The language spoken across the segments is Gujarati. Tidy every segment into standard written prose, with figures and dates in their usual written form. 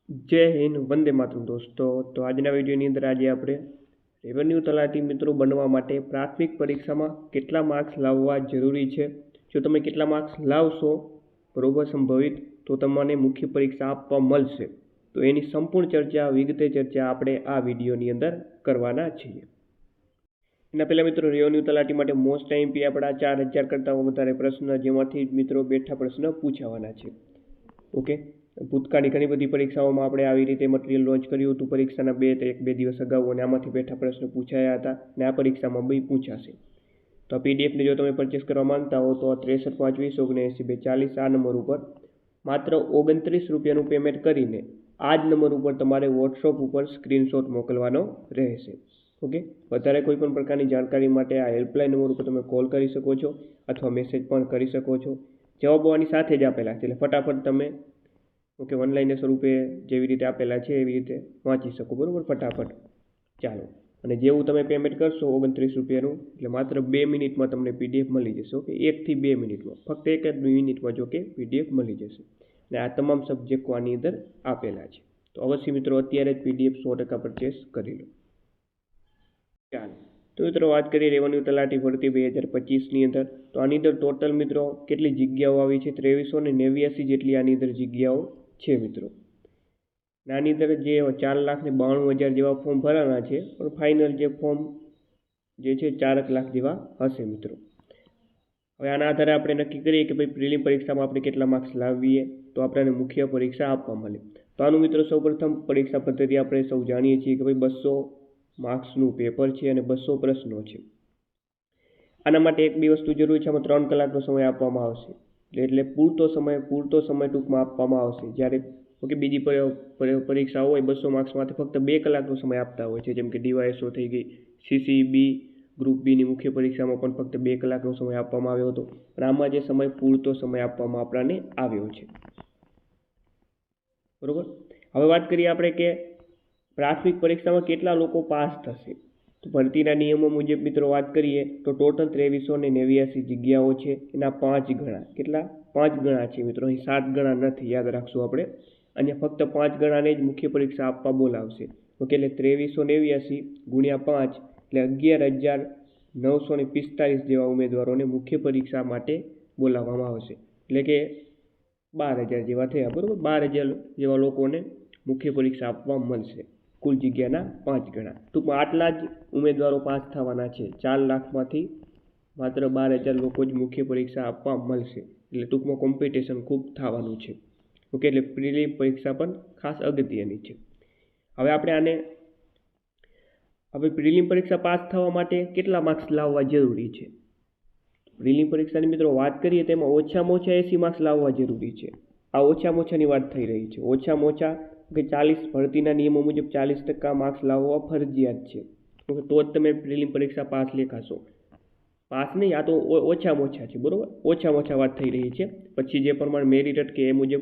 જય હિન્દ, વંદે માતરમ દોસ્તો. તો આજના વિડીયોની અંદર આજે આપણે રેવન્યુ તલાટી મિત્રો બનવા માટે પ્રાથમિક પરીક્ષામાં કેટલા માર્ક્સ લાવવા જરૂરી છે, જો તમે કેટલા માર્ક્સ લાવશો બરોબર સંભવિત તો તમને મુખ્ય પરીક્ષા આપવા મળશે. તો એની સંપૂર્ણ ચર્ચા, વિગતે ચર્ચા આપણે આ વિડીયોની અંદર કરવાના છીએ. એના પહેલાં મિત્રો, રેવન્યુ તલાટી માટે મોસ્ટ આઈએમપી આપણા 4000 કરતાં વધારે પ્રશ્ન, જેમાંથી મિત્રો બેઠા પ્રશ્ન પૂછાવાના છે. ઓકે, ભૂતકાળની ઘણી બધી પરીક્ષાઓમાં આપણે આવી રીતે મટીરિયલ લોન્ચ કર્યું હતું પરીક્ષાના બે દિવસ અગાઉ, અને આમાંથી બેઠા પ્રશ્નો પૂછાયા હતા અને આ પરીક્ષામાં બી પૂછાશે. તો આ પીડીએફને જો તમે પરચેસ કરવા માંગતા હો તો 63 520 79 240 આ નંબર ઉપર માત્ર 29 રૂપિયાનું પેમેન્ટ કરીને આ જ નંબર ઉપર તમારે વોટ્સઅપ ઉપર સ્ક્રીનશોટ મોકલવાનો રહેશે. ઓકે, વધારે કોઈ પણ પ્રકારની જાણકારી માટે આ હેલ્પલાઇન નંબર ઉપર તમે કોલ કરી શકો છો અથવા મેસેજ પણ કરી શકો છો. જવાબો આની સાથે જ આપેલા છે, એટલે ફટાફટ તમે ઓકે ઓનલાઈન સ્વરૂપે જેવી રીતે આપેલા છે એવી રીતે વાંચી શકો, બરાબર, ફટાફટ. ચાલો, અને જેવું તમે પેમેન્ટ કરશો 29 રૂપિયાનું, એટલે માત્ર 2 મિનિટમાં તમને પીડીએફ મળી જશે. ઓકે, 1 થી 2 મિનિટમાં, ફક્ત 1 જ મિનિટમાં જો કે પીડીએફ મળી જશે. અને આ તમામ સબ્જેક્ટો આની અંદર આપેલા છે. તો અવશ્ય મિત્રો અત્યારે જ પીડીએફ 100% પરચેસ કરી લો. ચાલો, તો મિત્રો વાત કરીએ રેવન્યુ તલાટી ભરતી 2025ની અંદર. તો આની અંદર ટોટલ મિત્રો કેટલી જગ્યાઓ આવી છે? 2389 જેટલી આની અંદર જગ્યાઓ છે મિત્રો. આની અંદર જે 4,92,000 જેવા ફોર્મ ભરાના છે, પણ ફાઇનલ જે ફોર્મ જે છે 4 લાખ જેવા હશે મિત્રો. હવે આના આધારે આપણે નક્કી કરીએ કે ભાઈ પ્રિલિમ પરીક્ષામાં આપણે કેટલા માર્ક્સ લાવીએ તો આપણને મુખ્ય પરીક્ષા આપવા મળે. તો આનું મિત્રો સૌપ્રથમ પરીક્ષા પદ્ધતિ આપણે સૌ જાણીએ છીએ કે ભાઈ 200 માર્ક્સનું પેપર છે અને 200 પ્રશ્નો છે. આના માટે એક બી વસ્તુ જરૂરી છે, આમાં 3 કલાકનો સમય આપવામાં આવશે. એટલે પૂરતો સમય ટૂંકમાં આપવામાં આવશે. જ્યારે ઓકે બીજી પરીક્ષાઓ હોય 200 માર્ક્સમાંથી ફક્ત 2 કલાકનો સમય આપતા હોય છે, જેમ કે ડીવાયએસઓ થઈ ગઈ, સીસીબી ગ્રુપ બીની મુખ્ય પરીક્ષામાં પણ ફક્ત 2 કલાકનો સમય આપવામાં આવ્યો હતો. પણ આમાં જે સમય પૂરતો સમય આપવામાં આપણને આવ્યો છે, બરોબર. હવે વાત કરીએ આપણે કે પ્રાથમિક પરીક્ષામાં કેટલા લોકો પાસ થશે. તો ભરતીના નિયમો મુજબ મિત્રો વાત કરીએ તો ટોટલ 2389 જગ્યાઓ છે, એના 5 ગણા. કેટલા? 5 ગણા છે મિત્રો, અહીં 7 ગણા નથી, યાદ રાખશું આપણે. અને ફક્ત 5 ગણાને જ મુખ્ય પરીક્ષા આપવા બોલાવશે. ઓકે, એટલે 2389 ગુણ્યા 5 એટલે 11,945 જેવા ઉમેદવારોને મુખ્ય પરીક્ષા માટે બોલાવવામાં આવશે. એટલે કે 12,000 જેવા થયા, બરાબર. 12,000 જેવા લોકોને મુખ્ય પરીક્ષા આપવા મળશે, કુલ જગ્યાના 5 ગણા. ટૂંકમાં આટલા જ ઉમેદવારો પાસ થવાના છે. 4 લાખમાંથી માત્ર 12,000 લોકો જ મુખ્ય પરીક્ષા આપવા મળશે. એટલે ટૂંકમાં કોમ્પિટિશન ખૂબ થવાનું છે. ઓકે, એટલે પ્રિલિમ પરીક્ષા પણ ખાસ અગત્યની છે. હવે પ્રિલિમ પરીક્ષા પાસ થવા માટે કેટલા માર્ક્સ લાવવા જરૂરી છે? પ્રિલિમ પરીક્ષાની મિત્રો વાત કરીએ તેમાં ઓછામાં ઓછા 80 માર્ક્સ લાવવા જરૂરી છે. આ ઓછામાં ઓછાની વાત થઈ રહી છે. ઓછામાં ઓછા કે 40 ભરતીના નિયમો મુજબ 40% માર્ક્સ લાવવા ફરજિયાત છે. ઓકે, તો જ તમે પ્રિલિમ પરીક્ષા પાસ લેખાશો. પાસ નહીં, આ તો ઓછામાં ઓછા છે, બરાબર. ઓછામાં ઓછા વાત થઈ રહી છે. પછી જે પ્રમાણે મેરિટ અટકે એ મુજબ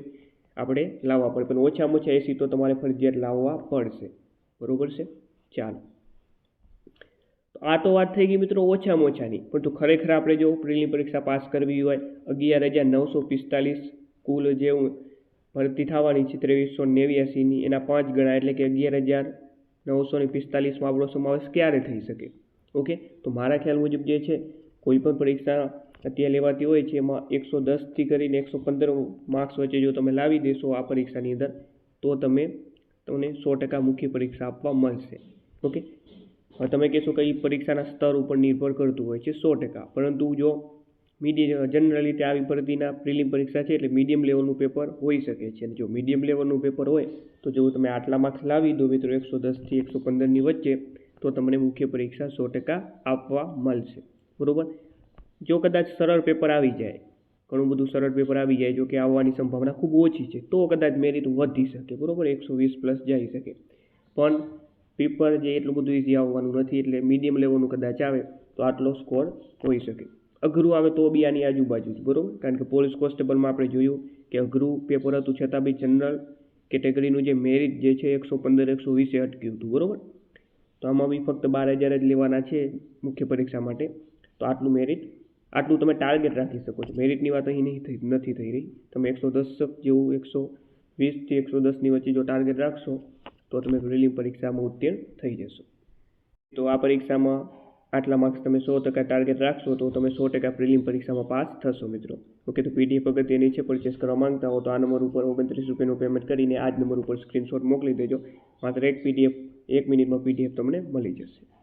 આપણે લાવવા પડે, પણ ઓછામાં ઓછા 80 તો તમારે ફરજિયાત લાવવા પડશે, બરાબર છે. ચાલો, આ તો વાત થઈ ગઈ મિત્રો ઓછામાં ઓછાની. પણ તો ખરેખર આપણે જો પ્રિલિમ પરીક્ષા પાસ કરવી હોય 11,945 કુલ જે ભરતી થવાની છે 2389ની, એના 5 ગણા એટલે કે 11,945માં આપણો સમાવેશ ક્યારે થઈ શકે? ઓકે, તો મારા ખ્યાલ મુજબ જે છે કોઈ પણ પરીક્ષા અત્યારે લેવાતી હોય છે એમાં 110થી કરીને 115 માર્ક્સ વચ્ચે જો તમે લાવી દેશો આ પરીક્ષાની અંદર તો તમને 100% મુખ્ય પરીક્ષા આપવા મળશે. ઓકે, હવે તમે કહેશો કે એ પરીક્ષાના સ્તર ઉપર નિર્ભર કરતું હોય છે 100%, પરંતુ જો જનરલી રીતે આવી ભરતીના પ્રિલિમ પરીક્ષા છે એટલે મીડિયમ લેવલનું પેપર હોઈ શકે છે. અને જો મીડિયમ લેવલનું પેપર હોય તો જો તમે આટલા માર્ક્સ લાવી દો મિત્રો 110થી 115ની વચ્ચે, તો તમને મુખ્ય પરીક્ષા 100% આપવા મળશે, બરાબર. જો કદાચ સરળ પેપર આવી જાય, ઘણું બધું સરળ પેપર આવી જાય, જો કે આવવાની સંભાવના ખૂબ ઓછી છે, તો કદાચ મેરિટ વધી શકે, બરાબર, 120 પ્લસ જઈ શકે. પણ પેપર જે એટલું બધું ઇઝી આવવાનું નથી, એટલે મીડિયમ લેવલનું કદાચ આવે તો આટલો સ્કોર હોઈ શકે. અઘરું આવે તો બી આની આજુબાજુ જ, બરાબર. કારણ કે પોલીસ કોન્સ્ટેબલમાં આપણે જોયું કે અઘરું પેપર હતું છતાં બી જનરલ કેટેગરીનું જે મેરિટ જે છે 115-120 અટક્યું હતું, બરાબર. તો આમાં બી ફક્ત 12,000 જ લેવાના છે મુખ્ય પરીક્ષા માટે. તો આટલું તમે ટાર્ગેટ રાખી શકો છો. મેરિટની વાત અહીં નથી થઈ રહી. તમે 110 જેવું 20થી 110ની વચ્ચે જો ટાર્ગેટ રાખશો તો તમે પ્રિલિમ પરીક્ષામાં ઉત્તીર્ણ થઈ જશો. તો આ પરીક્ષામાં આટલા માર્ક્સ તમે 100% ટાર્ગેટ રાખશો તો તમે 100% પ્રિલિમ પરીક્ષામાં પાસ થશો મિત્રો. ઓકે, તો પીડીએફ અગત્યની છે. પરચેસ કરવા માંગતા હો તો આ નંબર ઉપર 29 રૂપિયાનું પેમેન્ટ કરીને આ જ નંબર ઉપર સ્ક્રીનશોટ મોકલી દેજો. માત્ર એક પીડીએફ 1 મિનિટમાં પીડીએફ તમને મળી જશે.